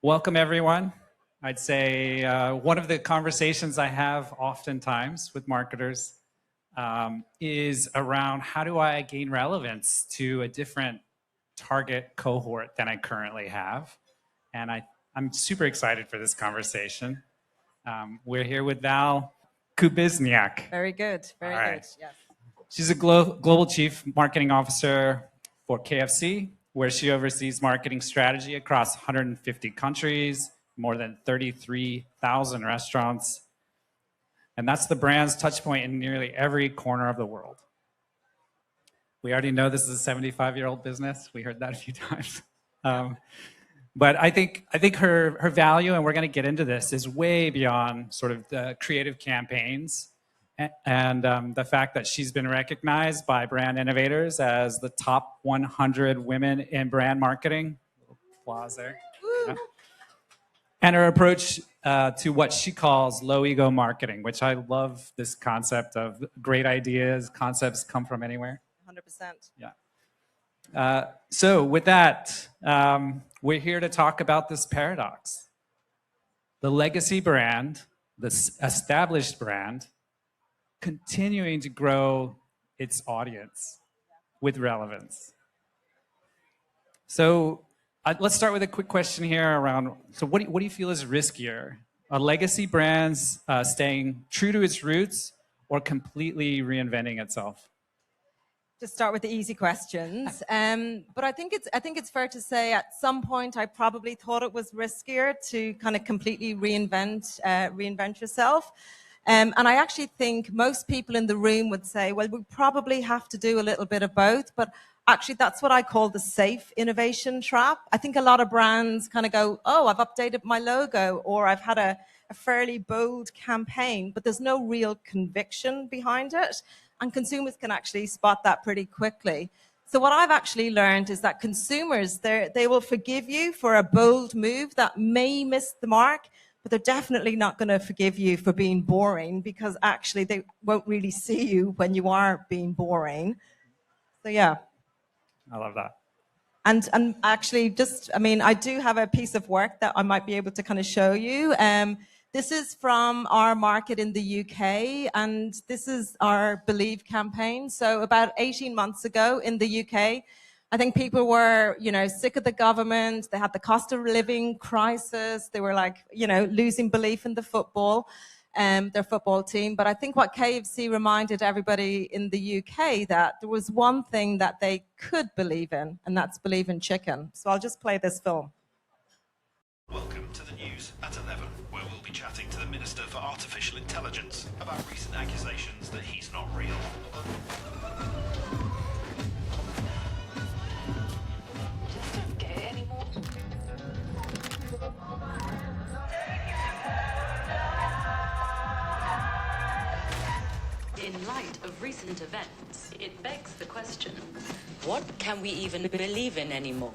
Welcome, everyone. I'd say one of the conversations I have oftentimes with marketers is around how do I gain relevance to a different target cohort than I currently have. And I'm super excited for this conversation. We're here with Val Kubizniak. Very good, very good, yes. She's a global chief marketing officer for KFC, where she oversees marketing strategy across 150 countries, more than 33,000 restaurants. And that's the brand's touch point in nearly every corner of the world. We already know this is a 75-year-old business. We heard that a few times. But I think her value, and we're going to get into this, is way beyond sort of the creative campaigns and the fact that she's been recognized by Brand Innovators as the top 100 women in brand marketing. Applause there. Yeah. And her approach to what she calls low ego marketing, which I love this concept of great ideas, concepts come from anywhere. 100%. Yeah. So with that, we're here to talk about this paradox. The legacy brand, the established brand, continuing to grow its audience with relevance. So let's start with a quick question here around, so what do you feel is riskier? A legacy brand staying true to its roots or completely reinventing itself? Just start with the easy questions. But I think it's fair to say at some point I probably thought it was riskier to kind of completely reinvent yourself. And I actually think most people in the room would say, well, we probably have to do a little bit of both. But actually, that's what I call the safe innovation trap. I think a lot of brands kind of go, oh, I've updated my logo, or I've had a fairly bold campaign, but there's no real conviction behind it. And consumers can actually spot that pretty quickly. So what I've actually learned is that consumers, they will forgive you for a bold move that may miss the mark, but they're definitely not going to forgive you for being boring, because actually they won't really see you when you are being boring. So yeah. I love that. And actually I do have a piece of work that I might be able to kind of show you. This is from our market in the UK, and this is our Believe campaign. So about 18 months ago in the UK, I think people were, sick of the government. They had the cost of living crisis. They were losing belief in the football, their football team. But I think what KFC reminded everybody in the UK that there was one thing that they could believe in, and that's believe in chicken. So I'll just play this film. Welcome to the news at 11, where we'll be chatting to the Minister for Artificial Intelligence about recent accusations that he's not real. Just don't get it anymore. In light of recent events, it begs the question, what can we even believe in anymore?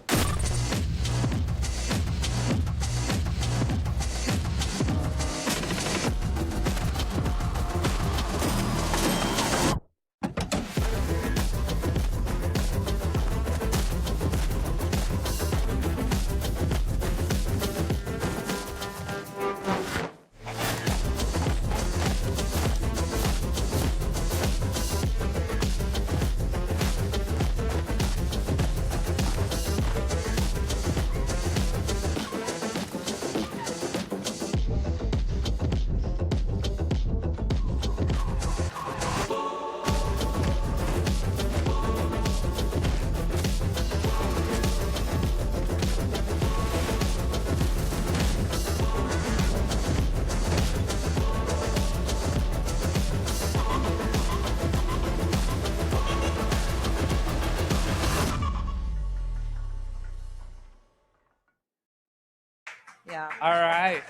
Yeah. All right.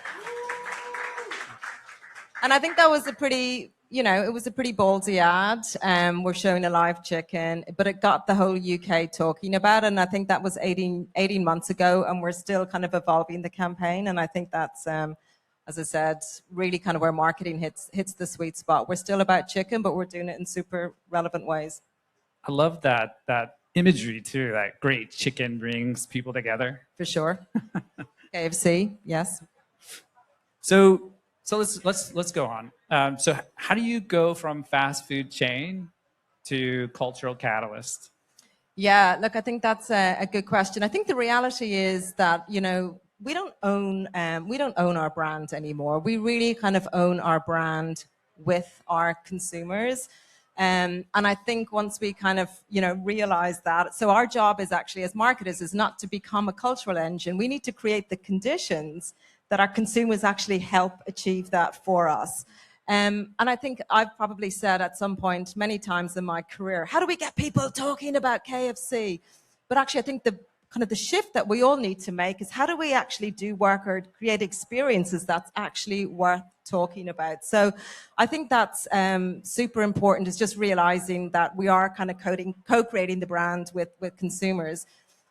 And I think that was a pretty, it was a pretty ballsy ad. We're showing a live chicken, but it got the whole UK talking about it. And I think that was 18 months ago, and we're still kind of evolving the campaign. And I think that's, as I said, really kind of where marketing hits the sweet spot. We're still about chicken, but we're doing it in super relevant ways. I love that imagery too. That great chicken brings people together. For sure. KFC, yes. So let's go on. So how do you go from fast food chain to cultural catalyst? Yeah, look, I think that's a good question. I think the reality is that, we don't own our brand anymore. We really kind of own our brand with our consumers. And I think once we kind of, realize that, so our job is actually as marketers is not to become a cultural engine. We need to create the conditions that our consumers actually help achieve that for us. And I think I've probably said at some point many times in my career, how do we get people talking about KFC? But actually, I think the kind of the shift that we all need to make is how do we actually do work or create experiences that's actually worth talking about? So I think that's super important, is just realizing that we are kind of co-creating the brand with consumers.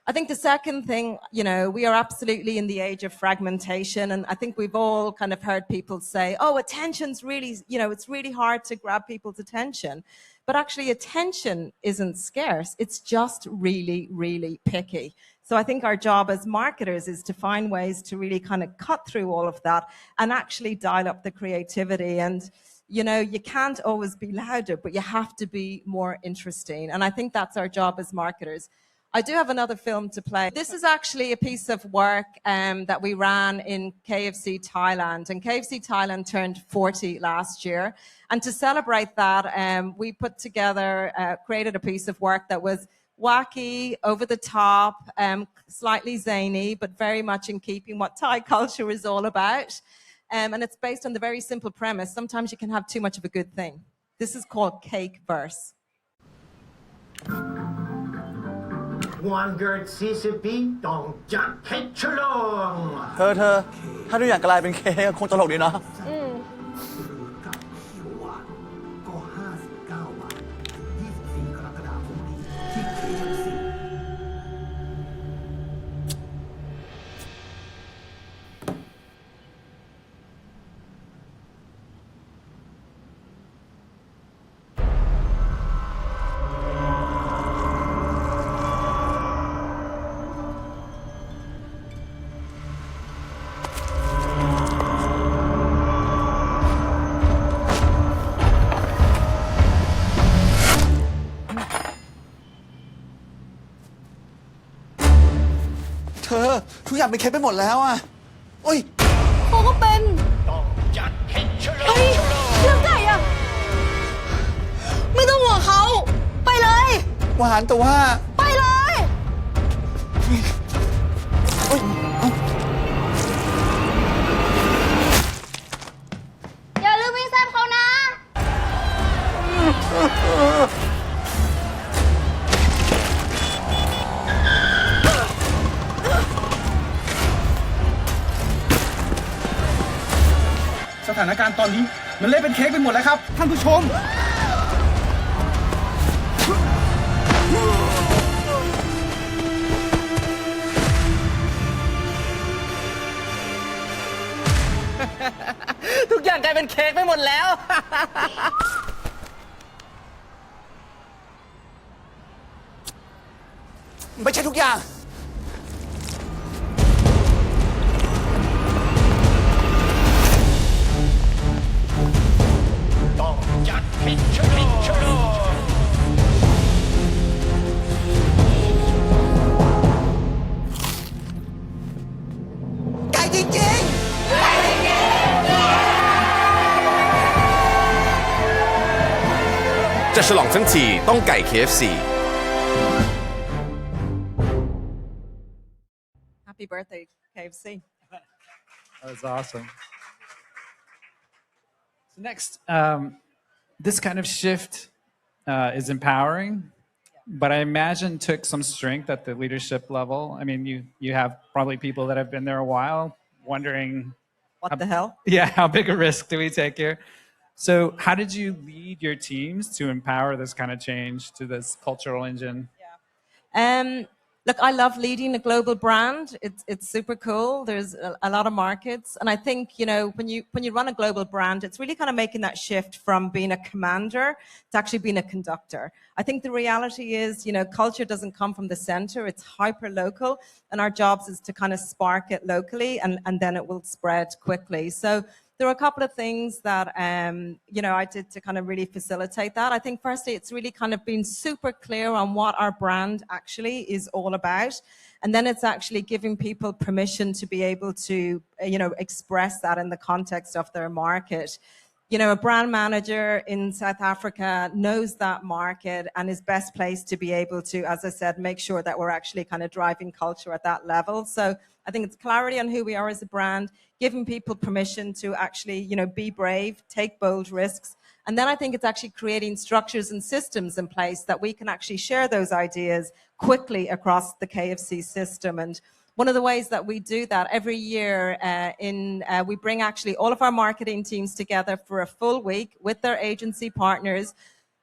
I think the second thing, we are absolutely in the age of fragmentation. And I think we've all kind of heard people say, oh, attention's really, it's really hard to grab people's attention. But actually, attention isn't scarce. It's just really, really picky. So I think our job as marketers is to find ways to really kind of cut through all of that and actually dial up the creativity. And, you can't always be louder, but you have to be more interesting. And I think that's our job as marketers. I do have another film to play. This is actually a piece of work that we ran in KFC Thailand. And KFC Thailand turned 40 last year. And to celebrate that, we put together, created a piece of work that was wacky, over the top, slightly zany, but very much in keeping what Thai culture is all about. And it's based on the very simple premise. Sometimes you can have too much of a good thing. This is called Cake Verse. One girl CCP ต้องจัดให้ฉลอง เธอถ้าทุกอย่างกลายเป็นเค้กคงตลกดีเนาะ กับเขียวหวานก็59 บาท24 กรกฎาคมนี้ที่ KFCเธอทุกอย่างเป็นเค้กไปหมดแล้วอ่ะโอ้ย เขาก็เป็น ต้องจัดให้ฉลอง เฮ้ยเรื่องไก่อะไม่ต้องห่วงเขา ไปเลย หวานแต่ว่า ไปเลย โอ้ย อย่าลืมวิ่งแซมเขานะ สถานการณ์ตอนนี้มันเละเป็นเค้กไปหมดแล้วครับท่านผู้ชม ทุกอย่างกลายเป็นเค้กไปหมดแล้ว ไม่ใช่ทุกอย่าง ต้องจัดให้ฉลอง ไก่จริงๆ จะฉลองทั้งทีต้องไก่ KFC Happy birthday, KFC. That was awesome. So next, this kind of shift is empowering, but I imagine took some strength at the leadership level. I mean, you have probably people that have been there a while, wondering, What the hell? yeah, how big a risk do we take here? So how did you lead your teams to empower this kind of change to this cultural engine? Look, I love leading a global brand. It's super cool. There's a lot of markets, and I think when you run a global brand, it's really kind of making that shift from being a commander to actually being a conductor. I think the reality is, culture doesn't come from the center; it's hyper local, and our jobs is to kind of spark it locally, and then it will spread quickly. So there are a couple of things that I did to kind of really facilitate that. I think firstly, it's really kind of been super clear on what our brand actually is all about. And then it's actually giving people permission to be able to, express that in the context of their market. A brand manager in South Africa knows that market and is best placed to be able to, as I said, make sure that we're actually kind of driving culture at that level. So I think it's clarity on who we are as a brand, giving people permission to actually, be brave, take bold risks. And then I think it's actually creating structures and systems in place that we can actually share those ideas quickly across the KFC system. And one of the ways that we do that every year, we bring actually all of our marketing teams together for a full week with their agency partners.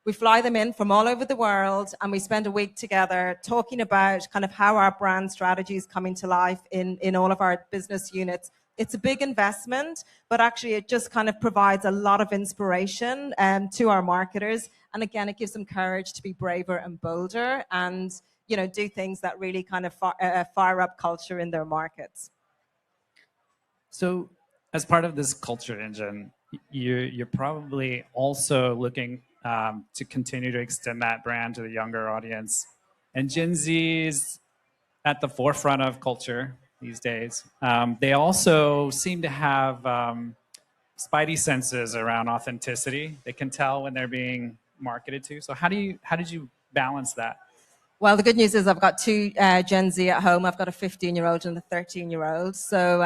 We fly them in from all over the world, and we spend a week together talking about kind of how our brand strategy is coming to life in all of our business units. It's a big investment, but actually it just kind of provides a lot of inspiration to our marketers. And again, it gives them courage to be braver and bolder and do things that really kind of fire up culture in their markets. So as part of this culture engine, you're probably also looking to continue to extend that brand to the younger audience. And Gen Z is at the forefront of culture these days. They also seem to have spidey senses around authenticity. They can tell when they're being marketed to. So how did you balance that? Well, the good news is I've got two Gen Z at home. I've got a 15-year-old and a 13-year-old. So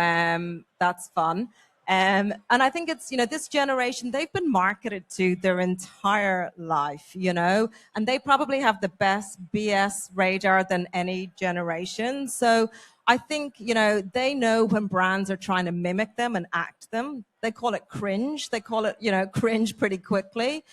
that's fun. And I think it's, this generation, they've been marketed to their entire life, and they probably have the best BS radar than any generation. So I think, they know when brands are trying to mimic them and act them. They call it cringe. They call it, cringe pretty quickly.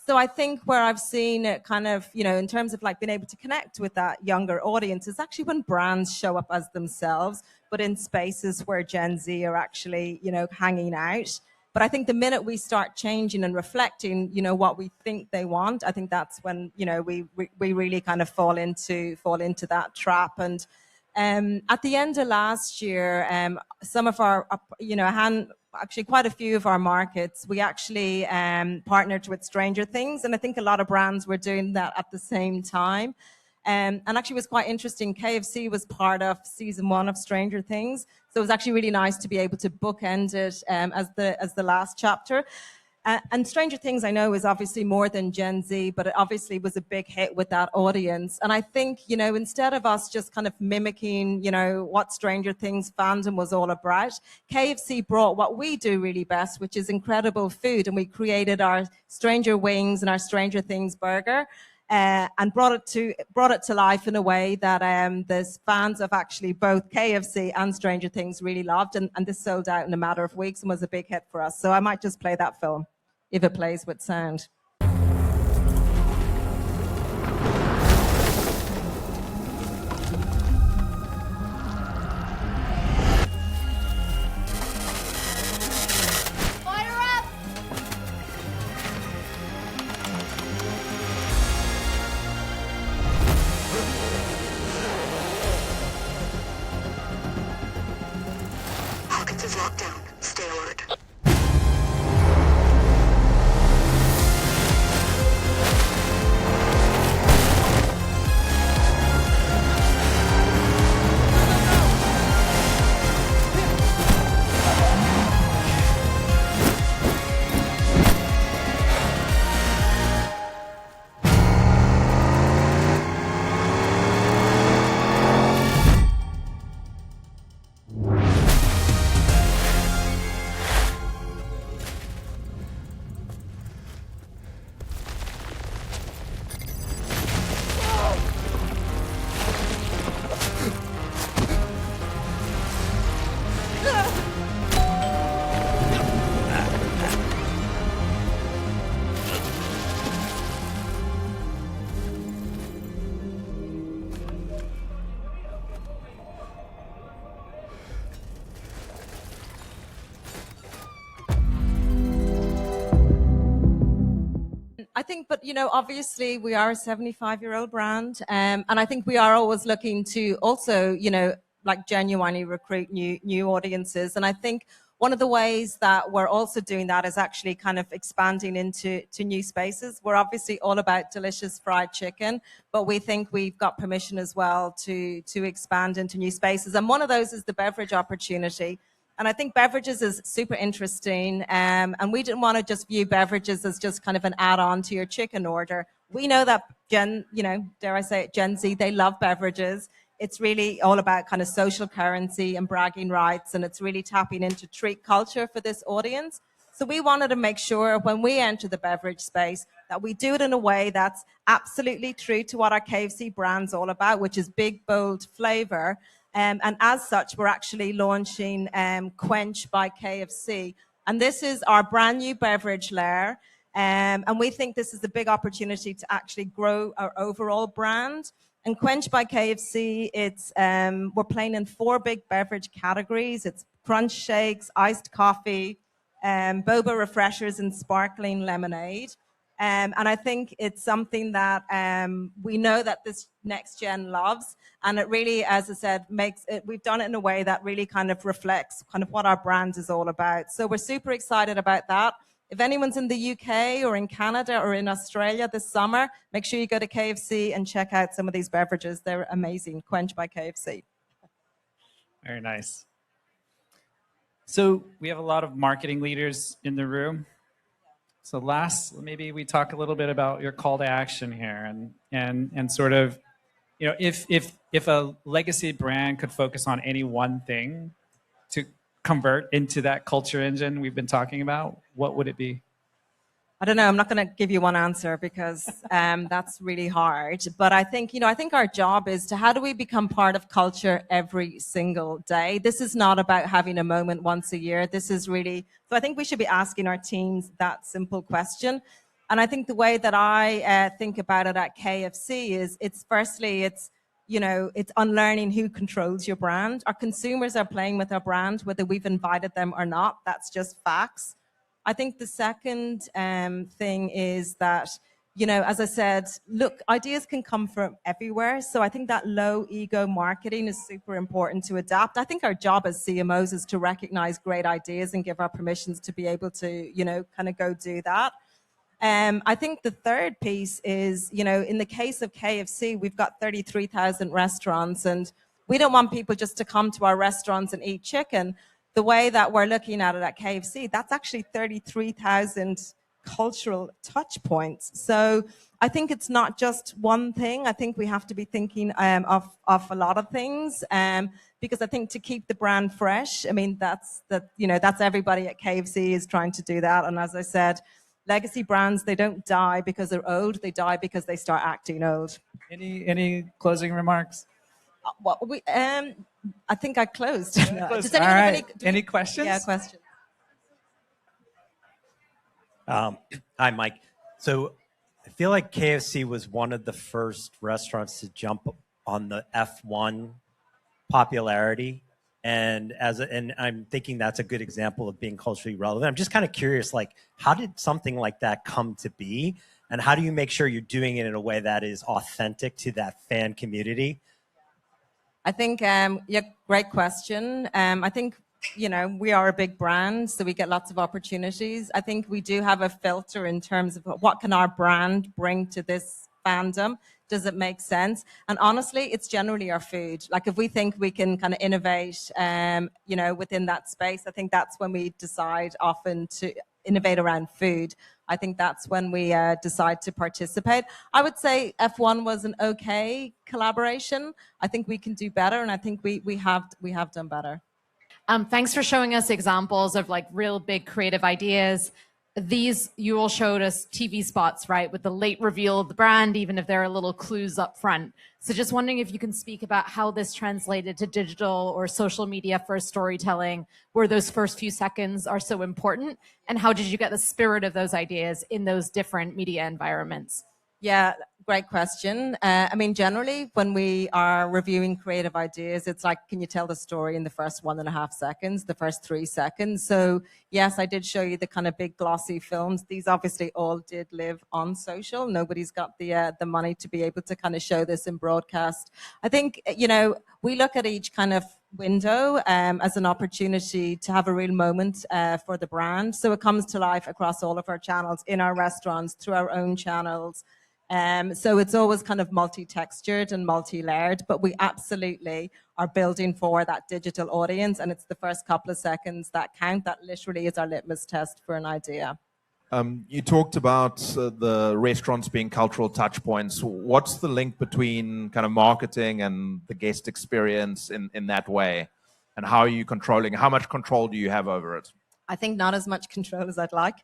So I think where I've seen it kind of, in terms of like being able to connect with that younger audience is actually when brands show up as themselves, but in spaces where Gen Z are actually, hanging out. But I think the minute we start changing and reflecting, what we think they want, I think that's when, we really kind of fall into that trap. And at the end of last year, some of our, actually quite a few of our markets, we actually partnered with Stranger Things. And I think a lot of brands were doing that at the same time. And actually it was quite interesting. KFC was part of season 1 of Stranger Things. So it was actually really nice to be able to bookend it as the last chapter. And Stranger Things, I know, is obviously more than Gen Z, but it obviously was a big hit with that audience. And I think, instead of us just kind of mimicking, what Stranger Things fandom was all about, KFC brought what we do really best, which is incredible food. And we created our Stranger Wings and our Stranger Things burger. And brought it to life in a way that the fans of actually both KFC and Stranger Things really loved, and this sold out in a matter of weeks and was a big hit for us. So I might just play that film if it plays with sound. think, but obviously we are a 75-year-old brand, and I think we are always looking to also, like genuinely recruit new audiences. And I think one of the ways that we're also doing that is actually kind of expanding into new spaces. We're obviously all about delicious fried chicken, but we think we've got permission as well to expand into new spaces. And one of those is the beverage opportunity. And I think beverages is super interesting. And we didn't want to just view beverages as just kind of an add-on to your chicken order. We know that dare I say it, Gen Z, they love beverages. It's really all about kind of social currency and bragging rights, and it's really tapping into treat culture for this audience. So we wanted to make sure when we enter the beverage space that we do it in a way that's absolutely true to what our KFC brand's all about, which is big, bold flavor. And as such, we're actually launching Quench by KFC. And this is our brand new beverage layer. And we think this is a big opportunity to actually grow our overall brand. And Quench by KFC, we're playing in 4 big beverage categories. It's crunch shakes, iced coffee, boba refreshers, and sparkling lemonade. And I think it's something that we know that this next gen loves. And it really, as I said, we've done it in a way that really kind of reflects kind of what our brand is all about. So we're super excited about that. If anyone's in the UK or in Canada or in Australia this summer, make sure you go to KFC and check out some of these beverages. They're amazing. Quench by KFC. Very nice. So we have a lot of marketing leaders in the room. So maybe we talk a little bit about your call to action here and sort of, if a legacy brand could focus on any one thing to convert into that culture engine we've been talking about, what would it be? I don't know. I'm not going to give you one answer because that's really hard. But I think, our job is to how do we become part of culture every single day? This is not about having a moment once a year. This is really, so I think we should be asking our teams that simple question. And I think the way that I think about it at KFC is it's unlearning who controls your brand. Our consumers are playing with our brand, whether we've invited them or not. That's just facts. I think the second thing is that, as I said, look, ideas can come from everywhere. So I think that low ego marketing is super important to adapt. I think our job as CMOs is to recognize great ideas and give our permissions to be able to, kind of go do that. I think the third piece is, in the case of KFC, we've got 33,000 restaurants, and we don't want people just to come to our restaurants and eat chicken. The way that we're looking at it at KFC, that's actually 33,000 cultural touch points. So I think it's not just one thing. I think we have to be thinking of a lot of things, because I think to keep the brand fresh, I mean, that's everybody at KFC is trying to do that. And as I said, legacy brands, they don't die because they're old. They die because they start acting old. Any closing remarks? I think I closed. Does anyone have any questions? Yeah, questions. Hi, Mike. So I feel like KFC was one of the first restaurants to jump on the F1 popularity. And I'm thinking that's a good example of being culturally relevant. I'm just kind of curious, like, how did something like that come to be? And how do you make sure you're doing it in a way that is authentic to that fan community? I think, great question. I think, we are a big brand, so we get lots of opportunities. I think we do have a filter in terms of what can our brand bring to this fandom. Does it make sense? And honestly, it's generally our food. Like if we think we can kind of innovate, within that space, I think that's when we decide often to innovate around food. I think that's when we decide to participate. I would say F1 was an okay collaboration. I think we can do better, and I think we have done better. Thanks for showing us examples of like real big creative ideas. You all showed us TV spots, right, with the late reveal of the brand, even if there are little clues up front. So just wondering if you can speak about how this translated to digital or social media first storytelling, where those first few seconds are so important, and how did you get the spirit of those ideas in those different media environments? Yeah, great question. I mean, generally, when we are reviewing creative ideas, it's like, can you tell the story in the first 1.5 seconds, the first 3 seconds? So, yes, I did show you the kind of big glossy films. These obviously all did live on social. Nobody's got the money to be able to kind of show this in broadcast. I think, we look at each kind of window as an opportunity to have a real moment for the brand. So it comes to life across all of our channels, in our restaurants, through our own channels. So it's always kind of multi-textured and multi-layered, but we absolutely are building for that digital audience, and it's the first couple of seconds that count. That literally is our litmus test for an idea. You talked about the restaurants being cultural touch points. What's the link between kind of marketing and the guest experience in that way? And how are you controlling? How much control do you have over it? I think not as much control as I'd like.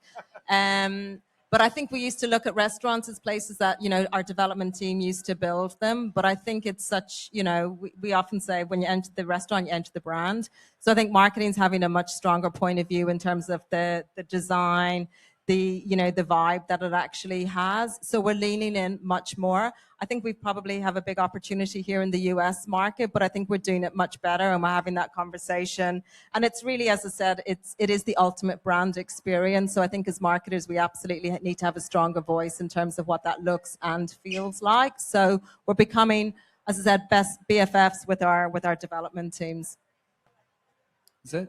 But I think we used to look at restaurants as places that, our development team used to build them. But I think it's such, we often say when you enter the restaurant, you enter the brand. So I think marketing's having a much stronger point of view in terms of the design, the vibe that it actually has. So we're leaning in much more. I think we probably have a big opportunity here in the US market, but I think we're doing it much better and we're having that conversation. And it's really, as I said, it is the ultimate brand experience. So I think as marketers, we absolutely need to have a stronger voice in terms of what that looks and feels like. So we're becoming, as I said, best BFFs with our development teams.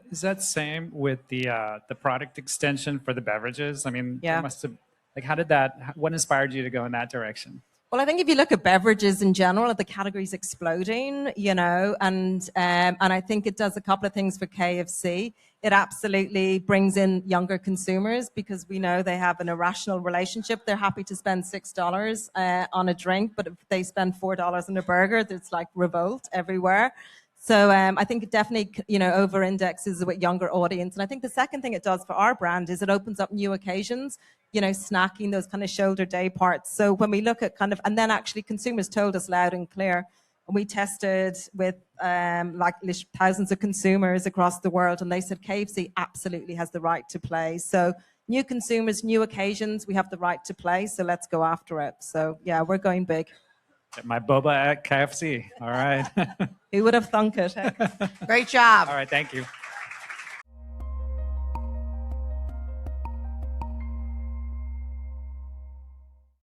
Is that same with the product extension for the beverages? I mean, Yeah. it must have, what inspired you to go in that direction? Well, I think if you look at beverages in general, the category's exploding, and I think it does a couple of things for KFC. It absolutely brings in younger consumers because we know they have an irrational relationship. They're happy to spend $6 on a drink, but if they spend $4 on a burger, there's like revolt everywhere. So I think it definitely, over-indexes with younger audience. And I think the second thing it does for our brand is it opens up new occasions, snacking, those kind of shoulder day parts. So when we look at and then actually consumers told us loud and clear, and we tested with thousands of consumers across the world, and they said KFC absolutely has the right to play. So new consumers, new occasions, we have the right to play. So let's go after it. So yeah, we're going big. Get my boba at KFC. All right. Who would have thunk it? Great job. All right. Thank you.